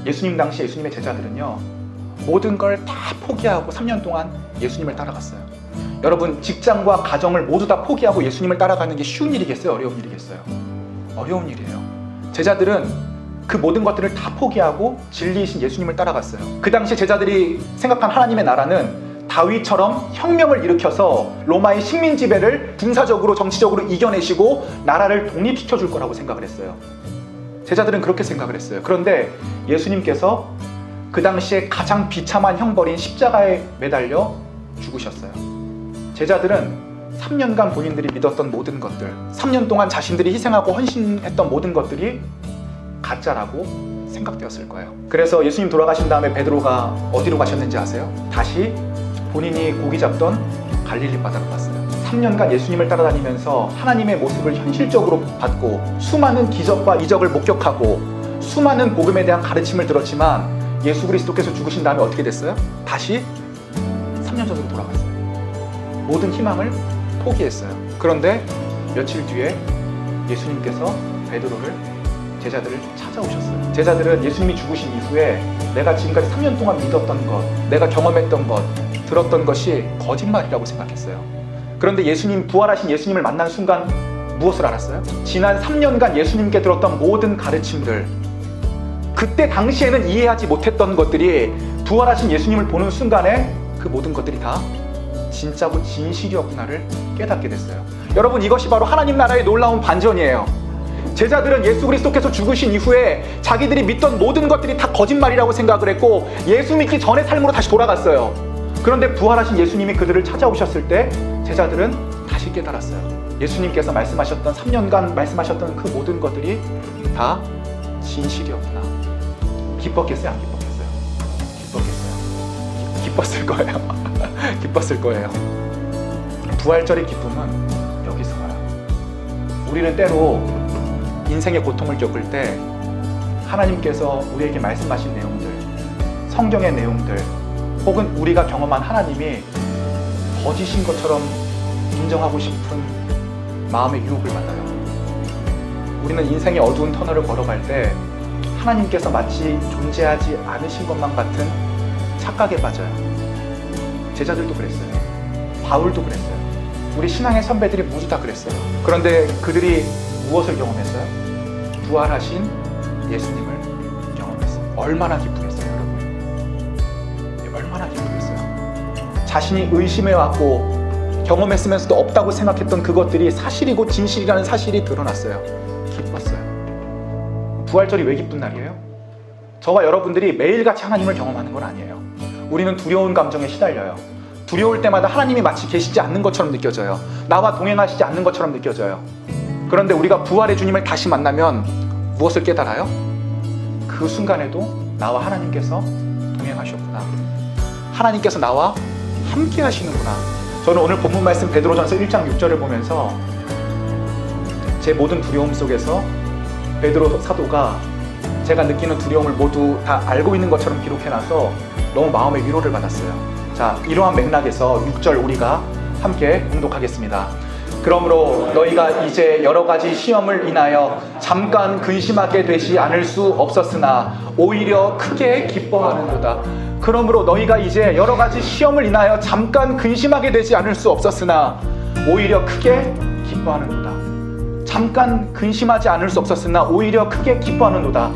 예수님 당시 예수님의 제자들은요, 모든 걸 다 포기하고 3년 동안 예수님을 따라갔어요. 여러분, 직장과 가정을 모두 다 포기하고 예수님을 따라가는 게 쉬운 일이겠어요? 어려운 일이겠어요? 어려운 일이에요. 제자들은 그 모든 것들을 다 포기하고 진리이신 예수님을 따라갔어요. 그 당시 제자들이 생각한 하나님의 나라는 다윗처럼 혁명을 일으켜서 로마의 식민 지배를 군사적으로 정치적으로 이겨내시고 나라를 독립시켜 줄 거라고 생각을 했어요. 제자들은 그렇게 생각을 했어요. 그런데 예수님께서 그 당시에 가장 비참한 형벌인 십자가에 매달려 죽으셨어요. 제자들은 3년간 본인들이 믿었던 모든 것들, 3년 동안 자신들이 희생하고 헌신했던 모든 것들이 가짜라고 생각되었을 거예요. 그래서 예수님 돌아가신 다음에 베드로가 어디로 가셨는지 아세요? 다시 본인이 고기 잡던 갈릴리 바다로 갔어요. 3년간 예수님을 따라다니면서 하나님의 모습을 현실적으로 받고 수많은 기적과 이적을 목격하고 수많은 복음에 대한 가르침을 들었지만 예수 그리스도께서 죽으신 다음에 어떻게 됐어요? 다시 3년 전으로 돌아갔어요. 모든 희망을 포기했어요. 그런데 며칠 뒤에 예수님께서 베드로를, 제자들을 찾아오셨어요. 제자들은 예수님이 죽으신 이후에 내가 지금까지 3년 동안 믿었던 것, 내가 경험했던 것, 들었던 것이 거짓말이라고 생각했어요. 그런데 예수님, 부활하신 예수님을 만난 순간 무엇을 알았어요? 지난 3년간 예수님께 들었던 모든 가르침들, 그때 당시에는 이해하지 못했던 것들이 부활하신 예수님을 보는 순간에 그 모든 것들이 다 진짜고 진실이었구나를 깨닫게 됐어요. 여러분, 이것이 바로 하나님 나라의 놀라운 반전이에요. 제자들은 예수 그리스도께서 죽으신 이후에 자기들이 믿던 모든 것들이 다 거짓말이라고 생각을 했고 예수 믿기 전의 삶으로 다시 돌아갔어요. 그런데 부활하신 예수님이 그들을 찾아오셨을 때 제자들은 다시 깨달았어요. 예수님께서 말씀하셨던 3년간 말씀하셨던 그 모든 것들이 다 진실이었구나. 기뻤겠어요? 안 기뻤겠어요? 기뻤겠어요. 기뻤을 거예요. 기뻤을 거예요. 부활절의 기쁨은 여기서 와요. 우리는 때로 인생의 고통을 겪을 때 하나님께서 우리에게 말씀하신 내용들, 성경의 내용들, 혹은 우리가 경험한 하나님이 거짓인 것처럼 인정하고 싶은 마음의 유혹을 받아요. 우리는 인생의 어두운 터널을 걸어갈 때 하나님께서 마치 존재하지 않으신 것만 같은 착각에 빠져요. 제자들도 그랬어요. 바울도 그랬어요. 우리 신앙의 선배들이 모두 다 그랬어요. 그런데 그들이 무엇을 경험했어요? 부활하신 예수님을 경험했어요. 얼마나 기쁘겠어요, 여러분? 얼마나 기쁘겠어요. 자신이 의심해왔고 경험했으면서도 없다고 생각했던 그것들이 사실이고 진실이라는 사실이 드러났어요. 기뻤어요. 부활절이 왜 기쁜 날이에요? 저와 여러분들이 매일같이 하나님을 경험하는 건 아니에요. 우리는 두려운 감정에 시달려요. 두려울 때마다 하나님이 마치 계시지 않는 것처럼 느껴져요. 나와 동행하시지 않는 것처럼 느껴져요. 그런데 우리가 부활의 주님을 다시 만나면 무엇을 깨달아요? 그 순간에도 나와 하나님께서 동행하셨구나. 하나님께서 나와 함께 하시는구나. 저는 오늘 본문 말씀 베드로전서 1장 6절을 보면서 제 모든 두려움 속에서 베드로 사도가 제가 느끼는 두려움을 모두 다 알고 있는 것처럼 기록해놔서 너무 마음의 위로를 받았어요. 자, 이러한 맥락에서 6절 우리가 함께 봉독하겠습니다. 그러므로 너희가 이제 여러 가지 시험을 인하여 잠깐 근심하게 되지 않을 수 없었으나 오히려 크게 기뻐하는도다. 그러므로 너희가 이제 여러 가지 시험을 인하여 잠깐 근심하게 되지 않을 수 없었으나 오히려 크게 기뻐하는도다. 잠깐 근심하지 않을 수 없었으나 오히려 크게 기뻐하는도다.